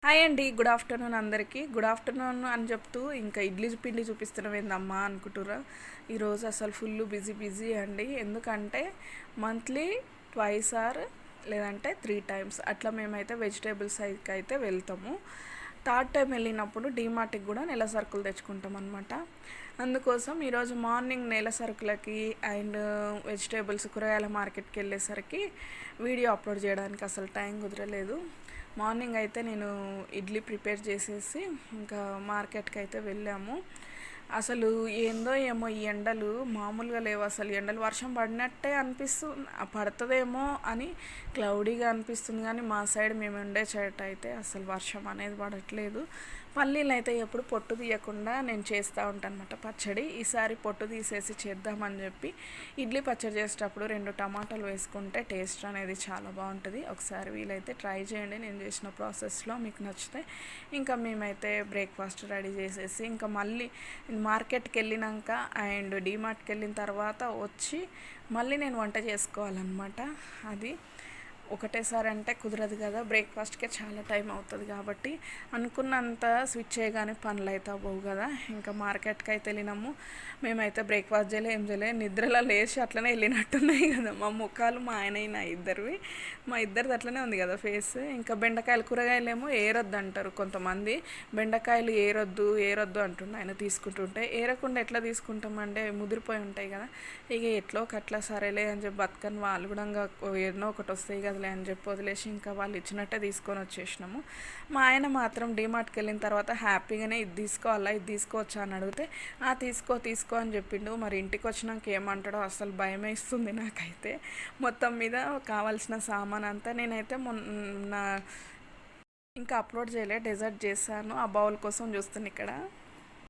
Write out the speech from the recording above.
Hi అండి, good afternoon అందరికీ. Good afternoon అని చెప్తూ ఇంకా ఇడ్లీ పిండి చూపిస్తున్నాం ఏందమ్మా అనుకుంటురా. ఈరోజు అసలు ఫుల్ బిజీ అండి. ఎందుకంటే మంత్లీ ట్వైస్ ఆర్ లేదంటే 3 times అట్లా మేమైతే వెజిటేబుల్స్ అయితే వెళ్తాము. థర్డ్ టైం వెళ్ళినప్పుడు డీమార్ట్కి కూడా నెల సరుకులు తెచ్చుకుంటాం అనమాట. అందుకోసం ఈరోజు మార్నింగ్ నెల సరుకులకి అండ్ వెజిటేబుల్స్ కూరగాయల మార్కెట్కి వెళ్ళేసరికి వీడియో అప్లోడ్ చేయడానికి అసలు టైం కుదరలేదు. మార్నింగ్ అయితే నేను ఇడ్లీ ప్రిపేర్ చేసేసి ఇంకా మార్కెట్కి అయితే వెళ్ళాము. అసలు ఏందో ఏమో ఈ ఎండలు మామూలుగా లేవు. అసలు ఎండలు వర్షం పడినట్టే అనిపిస్తుంది, పడుతుందేమో అని క్లౌడీగా అనిపిస్తుంది. కానీ మా సైడ్ మేము ఉండే చోట అయితే అసలు వర్షం అనేది పడట్లేదు. పల్లీలు అయితే ఎప్పుడు పొట్టు తీయకుండా నేను చేస్తూ ఉంటాను అనమాట పచ్చడి. ఈసారి పొట్టు తీసేసి చేద్దామని చెప్పి ఇడ్లీ పచ్చడి చేసేటప్పుడు 2 టమాటాలు వేసుకుంటే టేస్ట్ అనేది చాలా బాగుంటుంది. ఒకసారి వీలైతే ట్రై చేయండి నేను చేసిన ప్రాసెస్లో, మీకు నచ్చితే. ఇంకా మేమైతే బ్రేక్ఫాస్ట్ రెడీ చేసేసి ఇంకా మళ్ళీ మార్కెట్కి వెళ్ళినాక అండ్ డీమార్ట్కి వెళ్ళిన తర్వాత వచ్చి మళ్ళీ నేను వంట చేసుకోవాలన్నమాట. అది ఒకటేసారి అంటే కుదరదు కదా, బ్రేక్ఫాస్ట్కే చాలా టైం అవుతుంది. కాబట్టి అనుకున్నంత స్విచ్ చేయగానే పనులు అయితే అవ్వవు కదా. ఇంకా మార్కెట్కి అయితే వెళ్ళినాము. మేమైతే బ్రేక్ఫాస్ట్ చేయలే, ఏం చేయలే, నిద్రలో లేచి అట్లనే వెళ్ళినట్టున్నాయి కదా మా ముఖాలు, మా ఆయన నా ఇద్దరివి. మా ఇద్దరిది అట్లనే ఉంది కదా ఫేస్. ఇంకా బెండకాయలు కూరగాయలు ఏమో ఏరొద్దు అంటారు కొంతమంది. బెండకాయలు ఏరొద్దు అంటుండే ఆయన తీసుకుంటుంటే. ఏరకుండా ఎట్లా తీసుకుంటామంటే ముదిరిపోయి ఉంటాయి కదా. ఇక ఎట్లో ఒకట్లా సరేలే అని చెప్పి బతుకని వాళ్ళు కూడా ఎన్నో ఒకటి వస్తాయి కదా అని చెప్పి వదిలేసి ఇంకా వాళ్ళు ఇచ్చినట్టే తీసుకొని వచ్చేసినాము. మా ఆయన మాత్రం డీమార్ట్కి వెళ్ళిన తర్వాత హ్యాపీగానే ఇది తీసుకోవాలా, ఇది తీసుకోవచ్చా అని అడిగితే తీసుకో అని చెప్పిండు. మరి ఇంటికి వచ్చినాక ఏమంటాడో అసలు భయమే ఇస్తుంది నాకైతే. మొత్తం మీద కావాల్సిన సామాన్ అంతా నేనైతే మొన్న ఇంకా అప్లోడ్ చేయలే, డెజర్ట్ చేశాను. ఆ బౌల్ కోసం చూస్తాను ఇక్కడ.